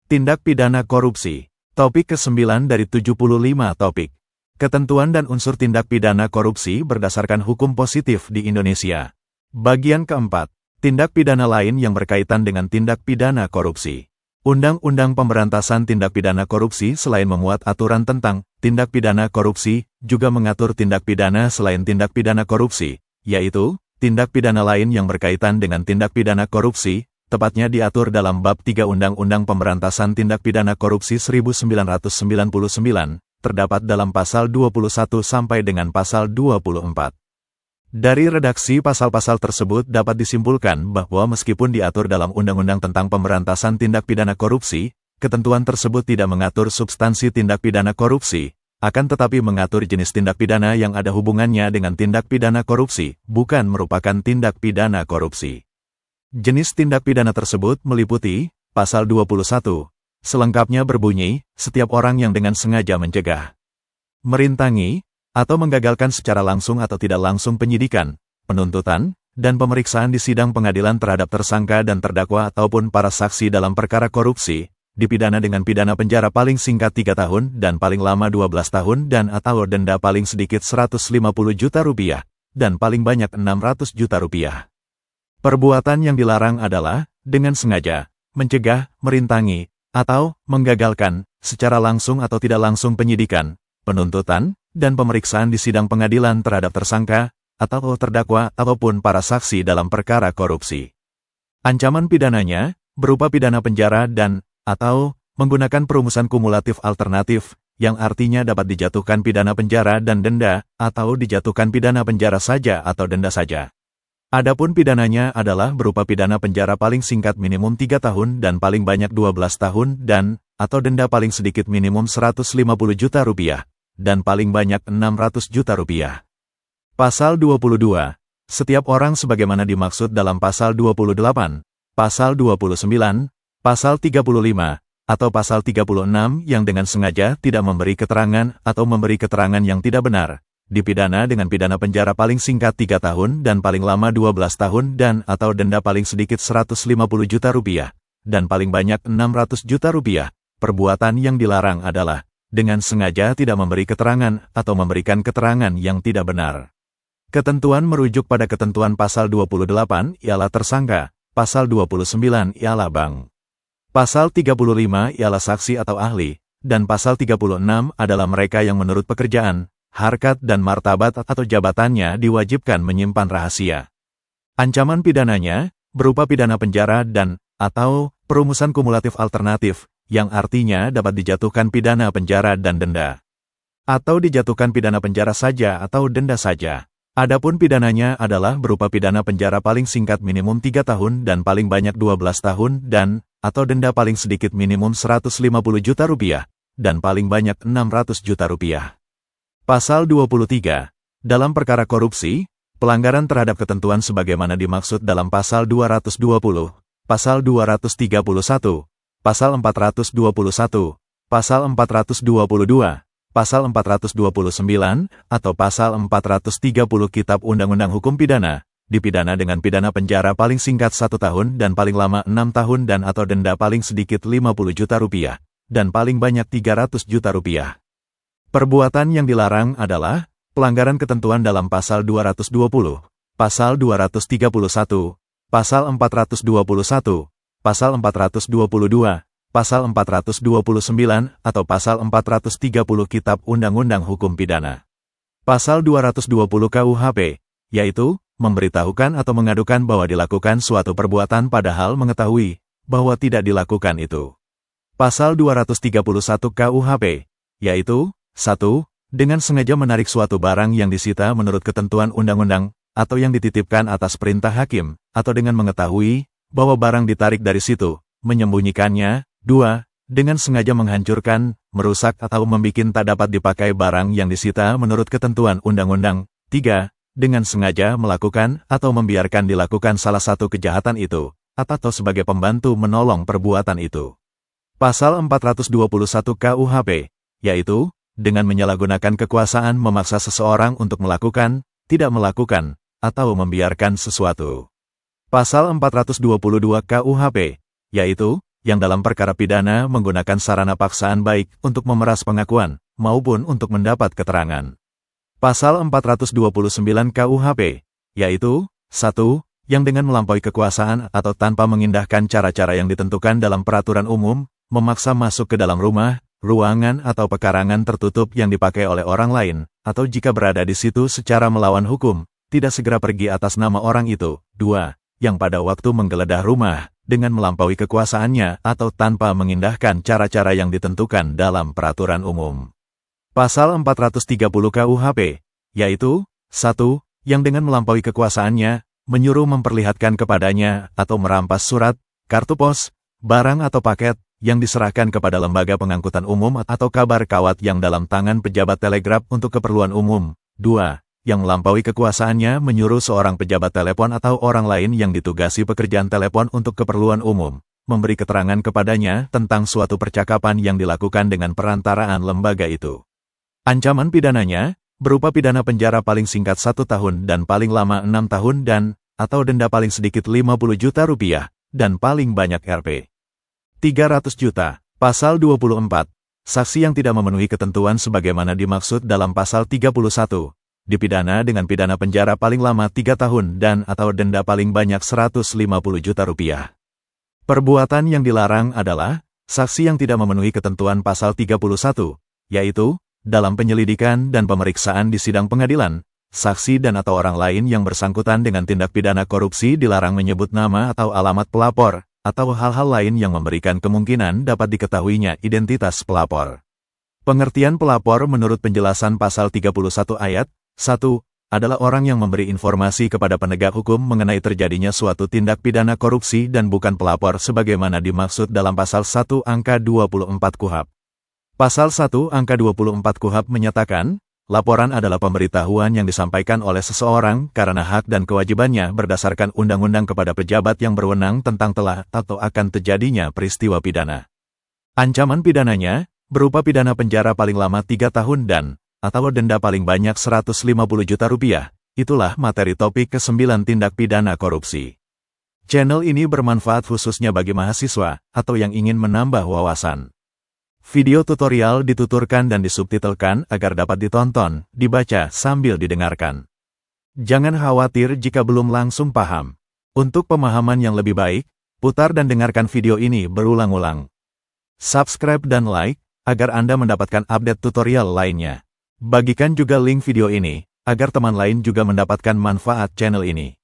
Tindak pidana korupsi. Topik ke-9 dari 75 topik. Ketentuan dan unsur tindak pidana korupsi berdasarkan hukum positif di Indonesia. Bagian keempat. Tindak pidana lain yang berkaitan dengan tindak pidana korupsi. Undang-Undang Pemberantasan Tindak Pidana Korupsi selain memuat aturan tentang tindak pidana korupsi, juga mengatur tindak pidana selain tindak pidana korupsi, yaitu tindak pidana lain yang berkaitan dengan tindak pidana korupsi, tepatnya diatur dalam Bab 3 Undang-Undang Pemberantasan Tindak Pidana Korupsi 1999, terdapat dalam pasal 21 sampai dengan pasal 24. Dari redaksi pasal-pasal tersebut dapat disimpulkan bahwa meskipun diatur dalam Undang-Undang tentang Pemberantasan Tindak Pidana Korupsi, ketentuan tersebut tidak mengatur substansi tindak pidana korupsi, akan tetapi mengatur jenis tindak pidana yang ada hubungannya dengan tindak pidana korupsi, bukan merupakan tindak pidana korupsi. Jenis tindak pidana tersebut meliputi Pasal 21. Selengkapnya berbunyi, setiap orang yang dengan sengaja mencegah, merintangi, atau menggagalkan secara langsung atau tidak langsung penyidikan, penuntutan, dan pemeriksaan di sidang pengadilan terhadap tersangka dan terdakwa ataupun para saksi dalam perkara korupsi, dipidana dengan pidana penjara paling singkat 3 tahun dan paling lama 12 tahun dan atau denda paling sedikit Rp150 juta dan paling banyak Rp600 juta. Perbuatan yang dilarang adalah dengan sengaja, mencegah, merintangi, atau menggagalkan, secara langsung atau tidak langsung penyidikan, penuntutan, dan pemeriksaan di sidang pengadilan terhadap tersangka, atau terdakwa, ataupun para saksi dalam perkara korupsi. Ancaman pidananya, berupa pidana penjara dan, atau, menggunakan perumusan kumulatif alternatif, yang artinya dapat dijatuhkan pidana penjara dan denda, atau dijatuhkan pidana penjara saja atau denda saja. Adapun pidananya adalah berupa pidana penjara paling singkat minimum 3 tahun dan paling banyak 12 tahun dan, atau denda paling sedikit minimum Rp150 juta dan paling banyak Rp600 juta. Pasal 22. Setiap orang sebagaimana dimaksud dalam Pasal 28, Pasal 29, Pasal 35, atau Pasal 36 yang dengan sengaja tidak memberi keterangan atau memberi keterangan yang tidak benar, dipidana dengan pidana penjara paling singkat 3 tahun dan paling lama 12 tahun dan atau denda paling sedikit Rp150 juta dan paling banyak Rp600 juta. Perbuatan yang dilarang adalah dengan sengaja tidak memberi keterangan atau memberikan keterangan yang tidak benar. Ketentuan merujuk pada ketentuan Pasal 28 ialah tersangka, Pasal 29 ialah bank, Pasal 35 ialah saksi atau ahli, dan Pasal 36 adalah mereka yang menurut pekerjaan, harkat dan martabat atau jabatannya diwajibkan menyimpan rahasia. Ancaman pidananya berupa pidana penjara dan, atau, perumusan kumulatif alternatif, yang artinya dapat dijatuhkan pidana penjara dan denda, atau dijatuhkan pidana penjara saja atau denda saja. Adapun pidananya adalah berupa pidana penjara paling singkat minimum 3 tahun dan paling banyak 12 tahun dan, atau denda paling sedikit minimum Rp150 juta dan paling banyak Rp600 juta. Pasal 23. Dalam perkara korupsi, pelanggaran terhadap ketentuan sebagaimana dimaksud dalam Pasal 220, Pasal 231, Pasal 421, Pasal 422, Pasal 429, atau Pasal 430 Kitab Undang-Undang Hukum Pidana, dipidana dengan pidana penjara paling singkat 1 tahun dan paling lama 6 tahun dan atau denda paling sedikit Rp50 juta dan paling banyak Rp300 juta. Perbuatan yang dilarang adalah pelanggaran ketentuan dalam Pasal 220, Pasal 231, Pasal 421, Pasal 422, Pasal 429, atau Pasal 430 Kitab Undang-Undang Hukum Pidana. Pasal 220 KUHP, yaitu, memberitahukan atau mengadukan bahwa dilakukan suatu perbuatan padahal mengetahui bahwa tidak dilakukan itu. Pasal 231 KUHP, yaitu, 1. Dengan sengaja menarik suatu barang yang disita menurut ketentuan undang-undang, atau yang dititipkan atas perintah hakim, atau dengan mengetahui bahwa barang ditarik dari situ, menyembunyikannya. 2. Dengan sengaja menghancurkan, merusak atau membikin tak dapat dipakai barang yang disita menurut ketentuan undang-undang. 3. Dengan sengaja melakukan atau membiarkan dilakukan salah satu kejahatan itu, atau sebagai pembantu menolong perbuatan itu. Pasal 421 KUHP, yaitu, dengan menyalahgunakan kekuasaan memaksa seseorang untuk melakukan, tidak melakukan, atau membiarkan sesuatu. Pasal 422 KUHP, yaitu, yang dalam perkara pidana menggunakan sarana paksaan baik untuk memeras pengakuan, maupun untuk mendapat keterangan. Pasal 429 KUHP, yaitu 1. Yang dengan melampaui kekuasaan atau tanpa mengindahkan cara-cara yang ditentukan dalam peraturan umum, memaksa masuk ke dalam rumah, ruangan atau pekarangan tertutup yang dipakai oleh orang lain, atau jika berada di situ secara melawan hukum, tidak segera pergi atas nama orang itu. 2. Yang pada waktu menggeledah rumah, dengan melampaui kekuasaannya atau tanpa mengindahkan cara-cara yang ditentukan dalam peraturan umum. Pasal 430 KUHP, yaitu 1. Yang dengan melampaui kekuasaannya, menyuruh memperlihatkan kepadanya atau merampas surat, kartu pos, barang atau paket yang diserahkan kepada lembaga pengangkutan umum atau kabar kawat yang dalam tangan pejabat telegraf untuk keperluan umum. 2. Yang melampaui kekuasaannya menyuruh seorang pejabat telepon atau orang lain yang ditugasi pekerjaan telepon untuk keperluan umum, memberi keterangan kepadanya tentang suatu percakapan yang dilakukan dengan perantaraan lembaga itu. Ancaman pidananya berupa pidana penjara paling singkat 1 tahun dan paling lama 6 tahun atau denda paling sedikit 50 juta rupiah, dan paling banyak Rp. 300 juta. Pasal 24. Saksi yang tidak memenuhi ketentuan sebagaimana dimaksud dalam pasal 31, dipidana dengan pidana penjara paling lama 3 tahun atau denda paling banyak 150 juta rupiah. Perbuatan yang dilarang adalah saksi yang tidak memenuhi ketentuan pasal 31, yaitu dalam penyelidikan dan pemeriksaan di sidang pengadilan, saksi dan atau orang lain yang bersangkutan dengan tindak pidana korupsi dilarang menyebut nama atau alamat pelapor, atau hal-hal lain yang memberikan kemungkinan dapat diketahuinya identitas pelapor. Pengertian pelapor menurut penjelasan pasal 31 ayat 1, adalah orang yang memberi informasi kepada penegak hukum mengenai terjadinya suatu tindak pidana korupsi dan bukan pelapor sebagaimana dimaksud dalam pasal 1 angka 24 KUHP. Pasal 1 angka 24 KUHP menyatakan, laporan adalah pemberitahuan yang disampaikan oleh seseorang karena hak dan kewajibannya berdasarkan undang-undang kepada pejabat yang berwenang tentang telah atau akan terjadinya peristiwa pidana. Ancaman pidananya berupa pidana penjara paling lama 3 tahun atau denda paling banyak 150 juta rupiah. Itulah materi topik ke-9 tindak pidana korupsi. Channel ini bermanfaat khususnya bagi mahasiswa atau yang ingin menambah wawasan. Video tutorial dituturkan dan disubtitelkan agar dapat ditonton, dibaca sambil didengarkan. Jangan khawatir jika belum langsung paham. Untuk pemahaman yang lebih baik, putar dan dengarkan video ini berulang-ulang. Subscribe dan like, agar Anda mendapatkan update tutorial lainnya. Bagikan juga link video ini, agar teman lain juga mendapatkan manfaat channel ini.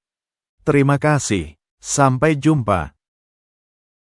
Terima kasih. Sampai jumpa.